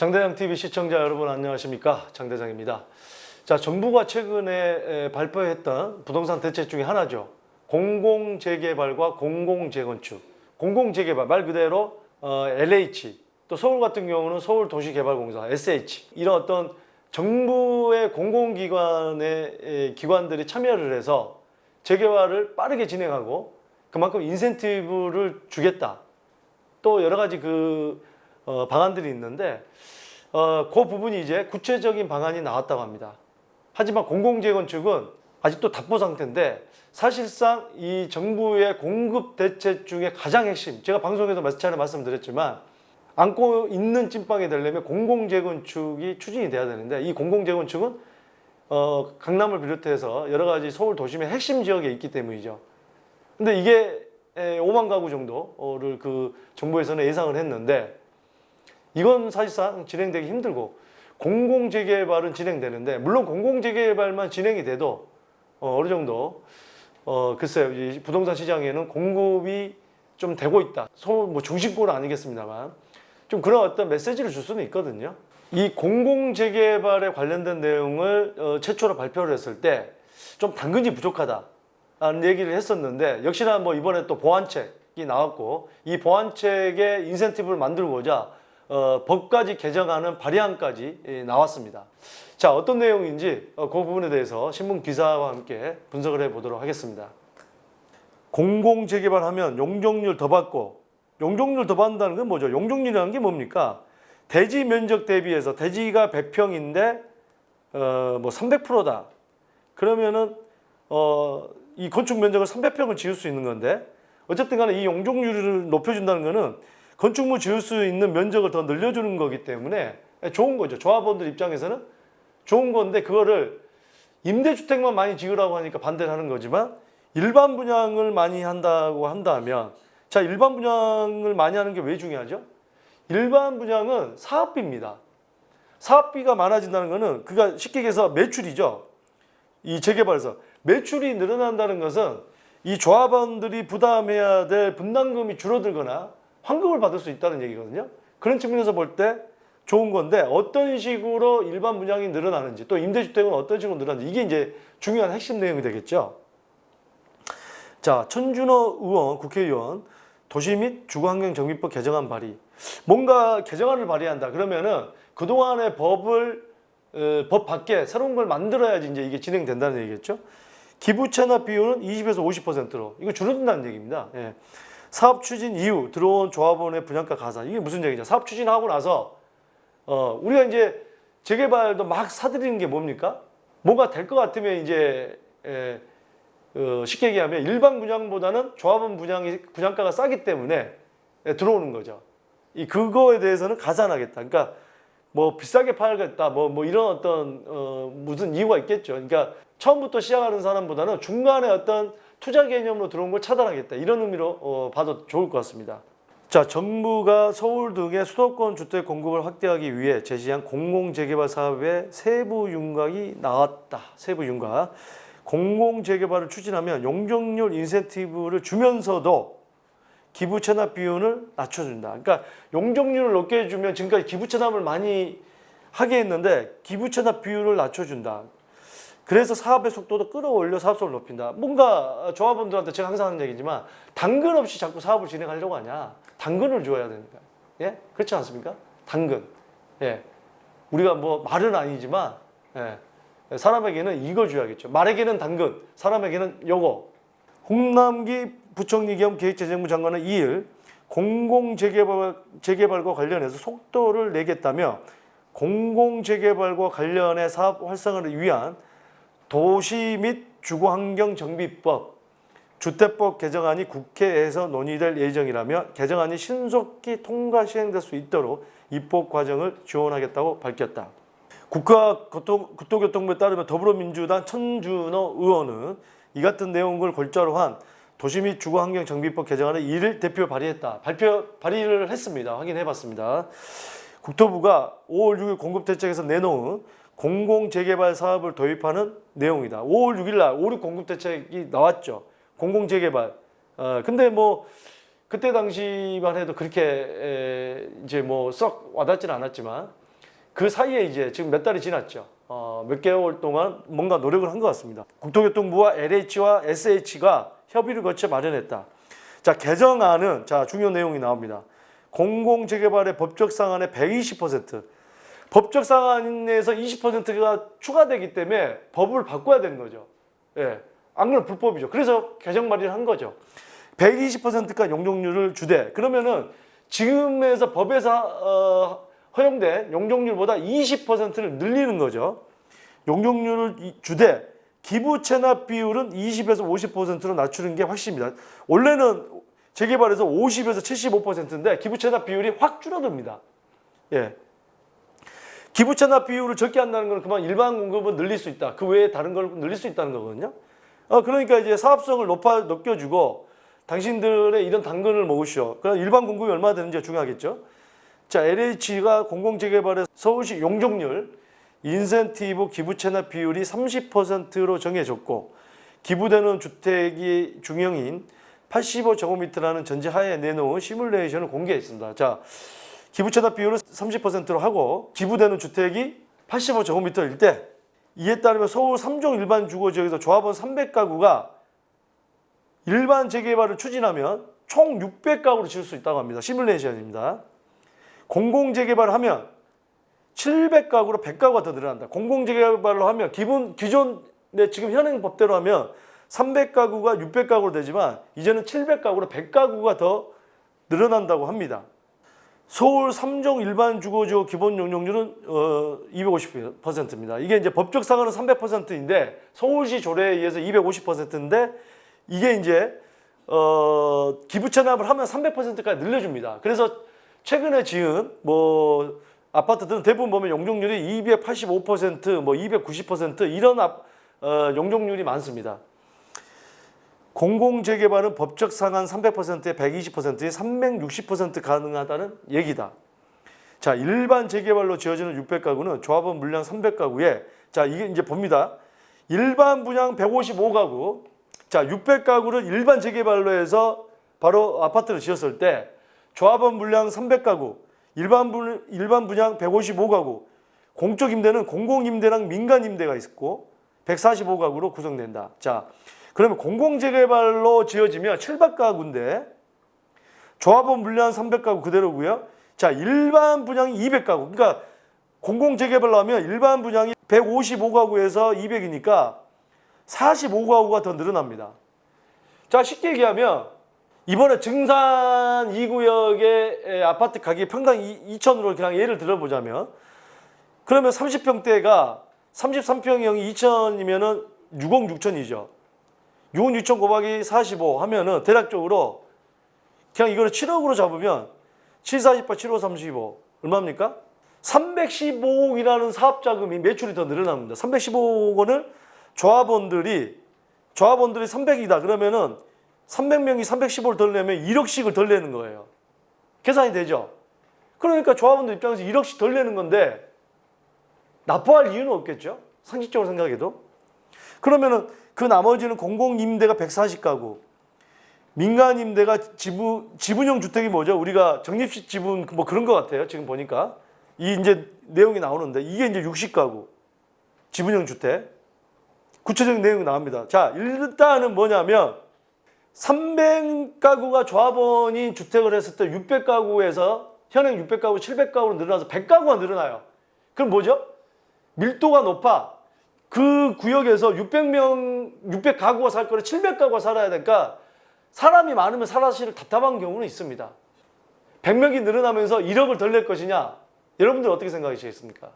장대장 TV 시청자 여러분 안녕하십니까? 장대장입니다. 자, 정부가 최근에 발표했던 부동산 대책 중에 하나죠. 공공재개발과 공공재건축. 공공재개발 말 그대로 LH, 또 서울 같은 경우는 서울도시개발공사 SH, 이런 어떤 정부의 공공기관의 기관들이 참여를 해서 재개발을 빠르게 진행하고 그만큼 인센티브를 주겠다. 또 여러 가지 방안들이 있는데 그 부분이 이제 구체적인 방안이 나왔다고 합니다. 하지만 공공재건축은 아직도 답보 상태인데 사실상 이 정부의 공급 대책 중에 가장 핵심, 제가 방송에서 몇 차례 말씀드렸지만 안고 있는 찐빵이 되려면 공공재건축이 추진이 돼야 되는데 이 공공재건축은 강남을 비롯해서 여러 가지 서울 도심의 핵심 지역에 있기 때문이죠. 근데 이게 5만 가구 정도를 정부에서는 예상을 했는데 이건 사실상 진행되기 힘들고 공공재개발은 진행되는데 물론 공공재개발만 진행이 돼도 어느 정도 글쎄요, 이 부동산 시장에는 공급이 좀 되고 있다. 서울 뭐 중심권 아니겠습니다만 좀 그런 어떤 메시지를 줄 수는 있거든요. 이 공공재개발에 관련된 내용을 최초로 발표를 했을 때 좀 당근이 부족하다라는 얘기를 했었는데 역시나 뭐 이번에 또 보완책이 나왔고 이 보완책의 인센티브를 만들고자 법까지 개정하는 발의안까지 나왔습니다. 자, 어떤 내용인지 그 부분에 대해서 신문 기사와 함께 분석을 해보도록 하겠습니다. 공공재개발하면 용적률 더 받고, 용적률 더 받는다는 건 뭐죠? 용적률이라는 게 뭡니까? 대지 면적 대비해서 대지가 100평인데 뭐 300%다. 그러면은 이 건축 면적을 300평을 지을 수 있는 건데 어쨌든 간에 이 용적률을 높여준다는 거는 건축물 지을 수 있는 면적을 더 늘려주는 거기 때문에 좋은 거죠. 조합원들 입장에서는 좋은 건데 그거를 임대주택만 많이 지으라고 하니까 반대를 하는 거지만 일반 분양을 많이 한다고 한다면 자, 일반 분양을 많이 하는 게 왜 중요하죠? 일반 분양은 사업비입니다. 사업비가 많아진다는 거는 그가 쉽게 얘기해서 매출이죠. 이 재개발에서 매출이 늘어난다는 것은 이 조합원들이 부담해야 될 분담금이 줄어들거나 환급을 받을 수 있다는 얘기거든요. 그런 측면에서 볼 때 좋은 건데 어떤 식으로 일반 분양이 늘어나는지 또 임대주택은 어떤 식으로 늘어나는지 이게 이제 중요한 핵심 내용이 되겠죠. 자, 천준호 의원, 국회의원 도시 및 주거환경정비법 개정안 발의. 뭔가 개정안을 발의한다. 그러면은 그동안의 법 밖에 새로운 걸 만들어야지 이제 이게 진행된다는 얘기겠죠. 기부 체납 비율은 20에서 50%로 이거 줄어든다는 얘기입니다. 예. 사업 추진 이후 들어온 조합원의 분양가 가산. 이게 무슨 얘기죠? 사업 추진하고 나서 우리가 이제 재개발도 막 사들이는 게 뭡니까? 뭐가 될 것 같으면 이제 쉽게 얘기하면 일반 분양보다는 조합원 분양가가 싸기 때문에 들어오는 거죠. 그거에 대해서는 가산하겠다. 그러니까 뭐 비싸게 팔겠다. 뭐 이런 어떤 무슨 이유가 있겠죠. 그러니까 처음부터 시작하는 사람보다는 중간에 어떤 투자 개념으로 들어온 걸 차단하겠다. 이런 의미로 봐도 좋을 것 같습니다. 자, 정부가 서울 등의 수도권 주택 공급을 확대하기 위해 제시한 공공재개발 사업의 세부 윤곽이 나왔다. 세부 윤곽. 공공재개발을 추진하면 용적률 인센티브를 주면서도 기부 체납 비율을 낮춰준다. 그러니까 용적률을 높게 해주면 지금까지 기부 체납을 많이 하게 했는데 기부 체납 비율을 낮춰준다. 그래서 사업의 속도도 끌어올려 사업성을 높인다. 뭔가 조합원들한테 제가 항상 하는 얘기지만 당근 없이 자꾸 사업을 진행하려고 하냐. 당근을 줘야 됩니다. 예? 그렇지 않습니까? 당근. 예. 우리가 뭐 말은 아니지만 예. 사람에게는 이걸 줘야겠죠. 말에게는 당근, 사람에게는 요거. 홍남기 부총리 겸 기획재정부 장관은 2일 공공재개발과 관련해서 속도를 내겠다며 공공재개발과 관련해 사업 활성화를 위한 도시 및 주거환경정비법, 주택법 개정안이 국회에서 논의될 예정이라며 개정안이 신속히 통과 시행될 수 있도록 입법 과정을 지원하겠다고 밝혔다. 국토교통부에 따르면 더불어민주당 천준호 의원은 이 같은 내용을 골자로 한 도시 및 주거환경정비법 개정안을 2일 대표 발의했다. 발의를 했습니다. 확인해봤습니다. 국토부가 5월 6일 공급대책에서 내놓은 공공재개발 사업을 도입하는 내용이다. 5월 6일 날 5.6 공급대책이 나왔죠. 공공재개발. 근데 뭐 그때 당시만 해도 그렇게 이제 뭐 썩 와닿지는 않았지만 그 사이에 이제 지금 몇 달이 지났죠. 몇 개월 동안 뭔가 노력을 한 것 같습니다. 국토교통부와 LH와 SH가 협의를 거쳐 마련했다. 자, 개정안은 자, 중요한 내용이 나옵니다. 공공재개발의 법적 상한의 120%. 법적 상한에서 20%가 추가되기 때문에 법을 바꿔야 되는 거죠. 예. 안 그러면 불법이죠. 그래서 개정 발의를 한 거죠. 120%가 용적률을 주되, 그러면은 지금에서 법에서 허용된 용적률보다 20%를 늘리는 거죠. 용적률을 주되 기부 체납 비율은 20에서 50%로 낮추는 게 확실입니다. 원래는 재개발에서 50에서 75%인데 기부 체납 비율이 확 줄어듭니다. 예. 기부 체납 비율을 적게 한다는 건 그만 일반 공급은 늘릴 수 있다. 그 외에 다른 걸 늘릴 수 있다는 거거든요. 그러니까 이제 사업성을 높여주고 당신들의 이런 당근을 먹으시오. 그럼 일반 공급이 얼마나 되는지가 중요하겠죠. 자, LH가 공공재개발의 서울시 용적률 인센티브 기부 체납 비율이 30%로 정해졌고 기부되는 주택이 중형인 85제곱미터라는 전제하에 내놓은 시뮬레이션을 공개했습니다. 자, 기부 체납 비율을 30%로 하고 기부되는 주택이 85제곱미터일 때 이에 따르면 서울 3종 일반 주거지역에서 조합원 300가구가 일반 재개발을 추진하면 총 600가구로 지을 수 있다고 합니다. 시뮬레이션입니다. 공공재개발을 하면 700가구로 100가구가 더 늘어난다. 공공재개발로 하면 기존의 지금 현행 법대로 하면 300가구가 600가구로 되지만 이제는 700가구로 100가구가 더 늘어난다고 합니다. 서울 3종 일반 주거지역 기본 용적률은 250%입니다. 이게 이제 법적 상한은 300%인데 서울시 조례에 의해서 250%인데 이게 이제 기부 체납을 하면 300%까지 늘려줍니다. 그래서 최근에 지은 아파트들은 대부분 보면 용적률이 285%, 290% 이런 용적률이 많습니다. 공공재개발은 법적 상한 300%에 120%에 360% 가능하다는 얘기다. 자, 일반 재개발로 지어지는 600가구는 조합원 물량 300가구에 자, 이게 이제 봅니다. 일반 분양 155가구. 자, 600가구를 일반 재개발로 해서 바로 아파트를 지었을 때 조합원 물량 300가구, 일반 분양 155가구, 공적 임대는 공공임대랑 민간임대가 있고 145가구로 구성된다. 자, 그러면 공공재개발로 지어지면 700가구인데 조합원 물량 300가구 그대로고요. 자, 일반 분양이 200가구. 그러니까 공공재개발로 하면 일반 분양이 155가구에서 200이니까 45가구가 더 늘어납니다. 자, 쉽게 얘기하면 이번에 증산 2구역의 아파트 가격이 평당 2천으로 그냥 예를 들어보자면 그러면 30평대가 33평형이 2천이면은 6억 6천이죠. 6억 6천 곱하기 45 하면은 대략적으로 그냥 이거를 7억으로 잡으면 7, 48, 7, 5, 35 얼마입니까? 315억이라는 사업자금이 매출이 더 늘어납니다. 315억 원을 조합원들이 300이다 그러면은 300명이 315를 덜 내면 1억씩을 덜 내는 거예요. 계산이 되죠? 그러니까 조합원들 입장에서 1억씩 덜 내는 건데 납부할 이유는 없겠죠? 상식적으로 생각해도. 그러면은 그 나머지는 공공임대가 140가구, 민간임대가 지분형 주택이 뭐죠? 우리가 적립식 지분 뭐 그런 것 같아요. 지금 보니까. 이 이제 내용이 나오는데 이게 이제 60가구, 지분형 주택. 구체적인 내용이 나옵니다. 자, 일단은 뭐냐면 300가구가 조합원이 주택을 했을 때 600가구에서 현행 600가구, 700가구로 늘어나서 100가구가 늘어나요. 그럼 뭐죠? 밀도가 높아. 그 구역에서 600가구가 살 거를 700가구가 살아야 되니까 사람이 많으면 사실 답답한 경우는 있습니다. 100명이 늘어나면서 1억을 덜 낼 것이냐? 여러분들 어떻게 생각하시겠습니까?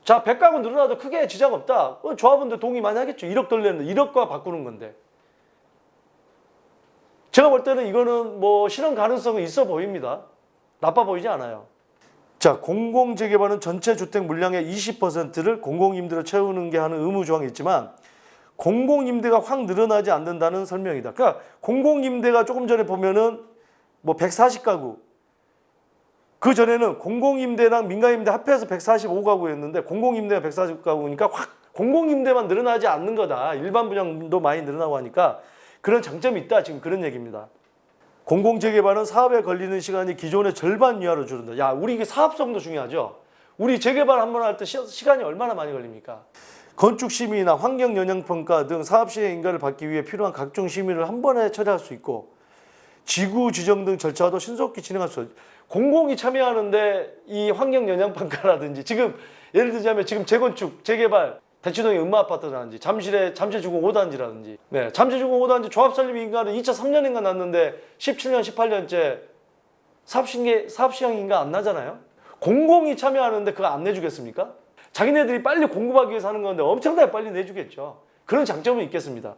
자, 100가구 늘어나도 크게 지장 없다. 조합원들 동의 많이 하겠죠. 1억 덜 내는데 1억과 바꾸는 건데. 제가 볼 때는 이거는 실현 가능성은 있어 보입니다. 나빠 보이지 않아요. 자, 공공재개발은 전체 주택 물량의 20%를 공공임대로 채우는 게 하는 의무 조항이 있지만 공공임대가 확 늘어나지 않는다는 설명이다. 그러니까 공공임대가 조금 전에 보면은 140가구. 그 전에는 공공임대랑 민간임대 합해서 145가구였는데 공공임대가 140가구니까 확 공공임대만 늘어나지 않는 거다. 일반 분양도 많이 늘어나고 하니까 그런 장점이 있다. 지금 그런 얘기입니다. 공공재개발은 사업에 걸리는 시간이 기존의 절반 이하로 줄는다. 야, 우리 이게 사업성도 중요하죠. 우리 재개발 한번 할 때 시간이 얼마나 많이 걸립니까? 건축 심의나 환경 영향 평가 등 사업 시행 인가를 받기 위해 필요한 각종 심의를 한 번에 처리할 수 있고 지구 지정 등 절차도 신속히 진행할 수 있어요. 공공이 참여하는데 이 환경 영향 평가라든지 지금 예를 들자면 지금 재건축, 재개발 대치동의 음마아파트라든지 잠실주공 5단지라든지 잠실주공 5단지 조합 설립 인가는 2003년인가 났는데 17년, 18년째 사업 시행 인가 안 나잖아요. 공공이 참여하는데 그거 안 내주겠습니까? 자기네들이 빨리 공급하기 위해서 하는 건데 엄청나게 빨리 내주겠죠. 그런 장점은 있겠습니다.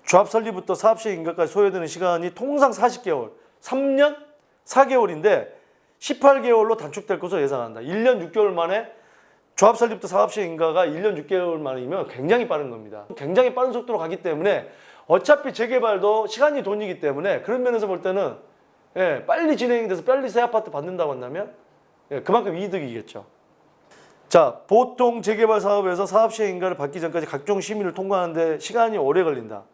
조합 설립부터 사업 시행 인가까지 소요되는 시간이 통상 40개월, 3년 4개월인데 18개월로 단축될 것으로 예상한다. 1년 6개월 만에 조합 설립부터 사업 시행 인가가 1년 6개월 만이면 굉장히 빠른 겁니다. 굉장히 빠른 속도로 가기 때문에 어차피 재개발도 시간이 돈이기 때문에 그런 면에서 볼 때는 빨리 진행이 돼서 빨리 새 아파트 받는다고 한다면 그만큼 이득이겠죠. 자, 보통 재개발 사업에서 사업 시행 인가를 받기 전까지 각종 심의를 통과하는데 시간이 오래 걸린다.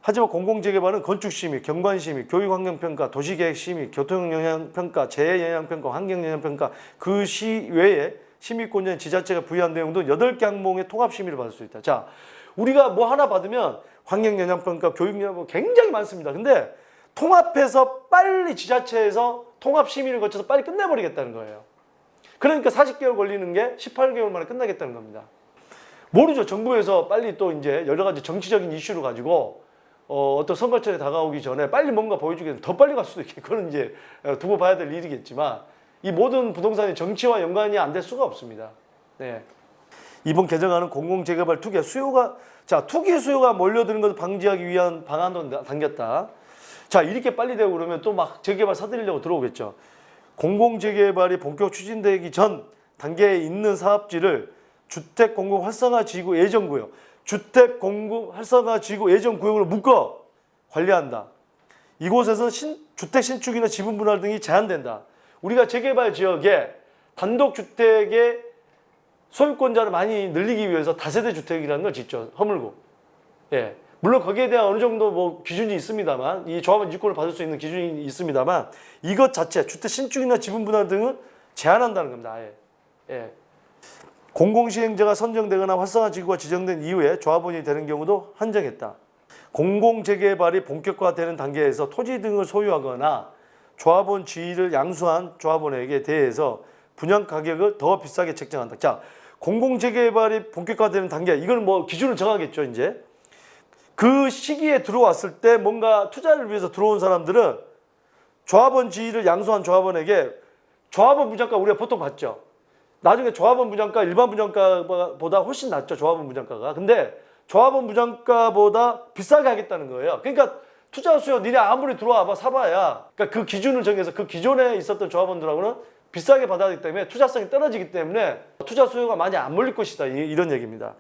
하지만 공공재개발은 건축심의, 경관심의, 교육환경평가, 도시계획심의, 교통영향평가, 재해영향평가, 환경영향평가 그 시외에 심의권자인 지자체가 부여한 내용 등 8개 항목의 통합심의를 받을 수 있다. 자, 우리가 뭐 하나 받으면 환경영향평가, 교육영향평가 굉장히 많습니다. 근데 통합해서 빨리 지자체에서 통합심의를 거쳐서 빨리 끝내버리겠다는 거예요. 그러니까 40개월 걸리는 게 18개월 만에 끝나겠다는 겁니다. 모르죠. 정부에서 빨리 또 이제 여러 가지 정치적인 이슈를 가지고 어떤 선거철에 다가오기 전에 빨리 뭔가 보여주겠는데 더 빨리 갈 수도 있겠고 그건 이제 두고 봐야 될 일이겠지만 이 모든 부동산이 정치와 연관이 안 될 수가 없습니다. 네. 이번 개정안은 공공재개발 투기 수요가 몰려드는 것을 방지하기 위한 방안도 당겼다. 자, 이렇게 빨리 되고 그러면 또 막 재개발 사들이려고 들어오겠죠. 공공재개발이 본격 추진되기 전 단계에 있는 사업지를 주택공급활성화지구 예정구역, 주택공급활성화지구 예정구역으로 묶어 관리한다. 이곳에서 주택 신축이나 지분 분할 등이 제한된다. 우리가 재개발 지역에 단독주택의 소유권자를 많이 늘리기 위해서 다세대 주택이라는 걸 짓죠. 허물고. 예. 물론 거기에 대한 어느 정도 뭐 기준이 있습니다만, 이 조합원 이권을 받을 수 있는 기준이 있습니다만, 이것 자체, 주택 신축이나 지분 분할 등은 제한한다는 겁니다. 아예. 예. 공공시행자가 선정되거나 활성화지구가 지정된 이후에 조합원이 되는 경우도 한정했다. 공공재개발이 본격화되는 단계에서 토지 등을 소유하거나 조합원 지위를 양수한 조합원에게 대해서 분양 가격을 더 비싸게 책정한다. 자, 공공재개발이 본격화되는 단계, 이건 뭐 기준을 정하겠죠, 이제. 그 시기에 들어왔을 때 뭔가 투자를 위해서 들어온 사람들은 조합원 지위를 양수한 조합원에게 조합원 분양가 우리가 보통 받죠. 나중에 조합원 분양가 일반 분양가보다 훨씬 낮죠. 조합원 분양가가. 근데 조합원 분양가보다 비싸게 하겠다는 거예요. 그러니까 투자 수요 니네 아무리 들어와봐 사봐야 그러니까 그 기준을 정해서 그 기존에 있었던 조합원들하고는 비싸게 받아야 하기 때문에 투자성이 떨어지기 때문에 투자 수요가 많이 안 몰릴 것이다. 이런 얘기입니다.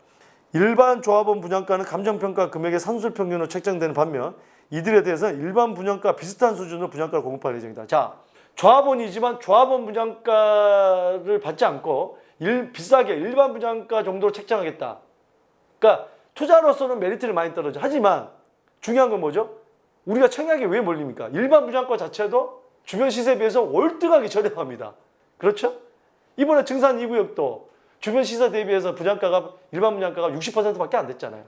일반 조합원 분양가는 감정평가 금액의 산술평균으로 책정되는 반면 이들에 대해서는 일반 분양가 비슷한 수준으로 분양가를 공급할 예정이다. 자, 조합원이지만 조합원 분양가를 받지 않고 비싸게 일반 분양가 정도로 책정하겠다. 그러니까 투자로서는 메리트를 많이 떨어져. 하지만 중요한 건 뭐죠? 우리가 청약에 왜 몰립니까? 일반 분양가 자체도 주변 시세에 비해서 월등하게 저렴합니다. 그렇죠? 이번에 증산 2구역도 주변 시세 대비해서 일반 분양가가 60%밖에 안 됐잖아요.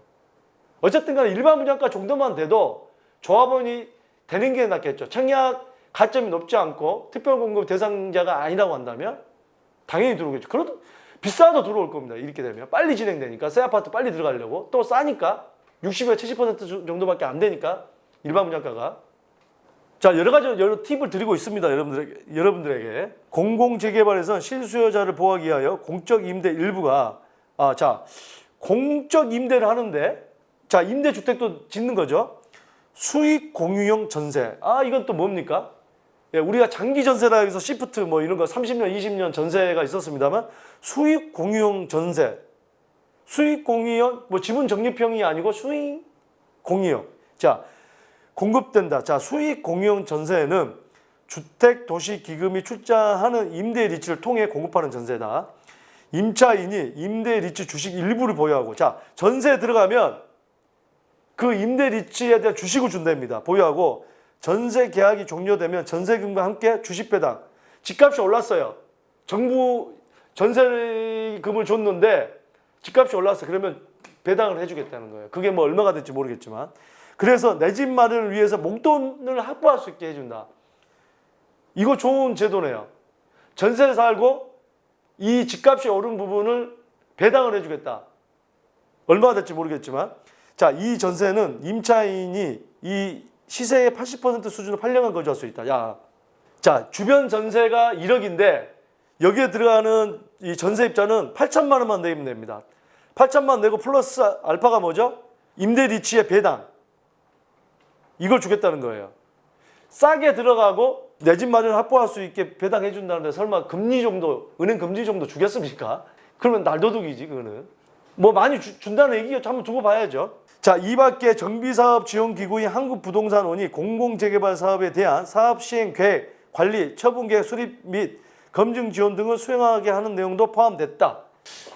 어쨌든 간에 일반 분양가 정도만 돼도 조합원이 되는 게 낫겠죠. 청약 가점이 높지 않고 특별공급 대상자가 아니라고 한다면 당연히 들어오겠죠. 그래도 비싸도 들어올 겁니다. 이렇게 되면. 빨리 진행되니까 새 아파트 빨리 들어가려고 또 싸니까 60에서 70% 정도밖에 안 되니까 일반 분양가가. 자, 여러 팁을 드리고 있습니다. 여러분들에게. 공공재개발에서는 실수요자를 보호하기 위하여 공적 임대 일부가 공적 임대를 하는데 임대주택도 짓는 거죠. 수익 공유형 전세. 이건 또 뭡니까? 예, 우리가 장기 전세라 해서 시프트 뭐 이런 거 30년, 20년 전세가 있었습니다만 수익 공유형 전세. 수익 공유형 지분 적립형이 아니고 수익 공유형. 자, 공급된다. 자, 수익 공유형 전세는 주택도시기금이 출자하는 임대 리츠를 통해 공급하는 전세다. 임차인이 임대 리츠 주식 일부를 보유하고 전세에 들어가면 그 임대 리츠에 대한 주식을 준답니다. 보유하고 전세 계약이 종료되면 전세금과 함께 주식 배당. 집값이 올랐어요. 정부 전세금을 줬는데 집값이 올랐어. 그러면 배당을 해주겠다는 거예요. 그게 뭐 얼마가 될지 모르겠지만. 그래서 내 집 마련을 위해서 목돈을 확보할 수 있게 해준다. 이거 좋은 제도네요. 전세를 살고 이 집값이 오른 부분을 배당을 해주겠다. 얼마가 될지 모르겠지만. 자, 이 전세는 임차인이 이 시세의 80% 수준으로 8년간 거주할 수 있다. 야, 자, 주변 전세가 1억인데 여기에 들어가는 이 전세입자는 8천만 원만 내면 됩니다. 8천만 원 내고 플러스 알파가 뭐죠? 임대 리치의 배당. 이걸 주겠다는 거예요. 싸게 들어가고 내 집 마련을 확보할 수 있게 배당해 준다는데 설마 금리 정도, 은행 금리 정도 주겠습니까? 그러면 날도둑이지, 그거는. 뭐 많이 준다는 얘기겠죠. 한번 두고 봐야죠. 자, 이 밖에 정비사업 지원기구인 한국부동산원이 공공재개발 사업에 대한 사업 시행 계획, 관리, 처분 계획 수립 및 검증 지원 등을 수행하게 하는 내용도 포함됐다.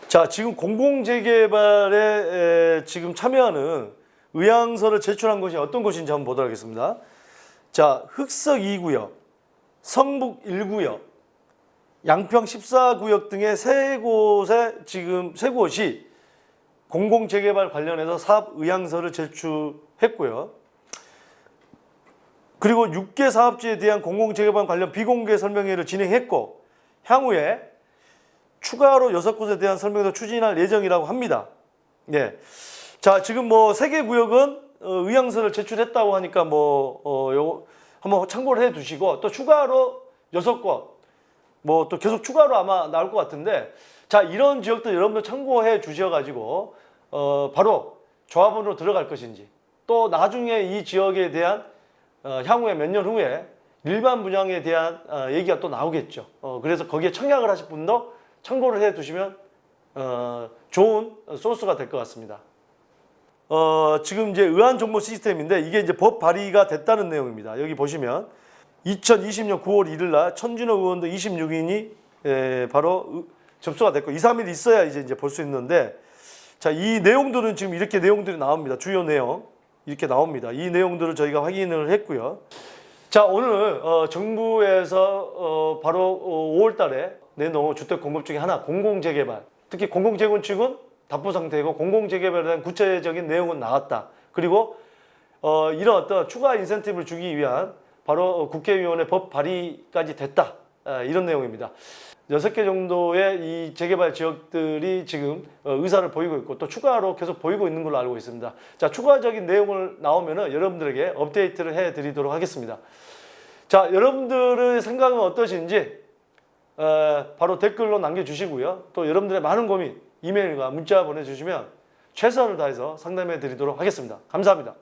자, 지금 공공재개발에 지금 참여하는 의향서를 제출한 곳이 어떤 곳인지 한번 보도록 하겠습니다. 자, 흑석 2구역, 성북 1구역, 양평 14구역 등의 세 곳이 공공재개발 관련해서 사업 의향서를 제출했고요. 그리고 6개 사업지에 대한 공공재개발 관련 비공개 설명회를 진행했고 향후에 추가로 6곳에 대한 설명회도 추진할 예정이라고 합니다. 네. 자, 지금 뭐 3개 구역은 의향서를 제출했다고 하니까 요거 한번 참고를 해 두시고 또 추가로 6곳 뭐 또 계속 추가로 아마 나올 것 같은데 자, 이런 지역도 여러분들 참고해 주셔가지고 바로 조합원으로 들어갈 것인지 또 나중에 이 지역에 대한 향후에 몇 년 후에 일반 분양에 대한 얘기가 또 나오겠죠. 그래서 거기에 청약을 하실 분도 참고를 해 두시면 좋은 소스가 될 것 같습니다. 지금 이제 의안 정보 시스템인데 이게 이제 법 발의가 됐다는 내용입니다. 여기 보시면 2020년 9월 1일 날 천진호 의원도 26인이 바로 접수가 됐고 2, 3일 있어야 이제 볼 수 있는데 자, 이 내용들은 지금 이렇게 내용들이 나옵니다. 주요 내용 이렇게 나옵니다. 이 내용들을 저희가 확인을 했고요. 자, 오늘 정부에서 바로 5월 달에 내놓은 주택 공급 중에 하나 공공재개발, 특히 공공재건축은 답보 상태이고 공공재개발에 대한 구체적인 내용은 나왔다. 그리고 이런 어떤 추가 인센티브를 주기 위한 바로 국회의원의 법 발의까지 됐다. 이런 내용입니다. 6개 정도의 이 재개발 지역들이 지금 의사를 보이고 있고 또 추가로 계속 보이고 있는 걸로 알고 있습니다. 자, 추가적인 내용을 나오면은 여러분들에게 업데이트를 해 드리도록 하겠습니다. 자, 여러분들의 생각은 어떠신지 바로 댓글로 남겨주시고요. 또 여러분들의 많은 고민 이메일과 문자 보내주시면 최선을 다해서 상담해 드리도록 하겠습니다. 감사합니다.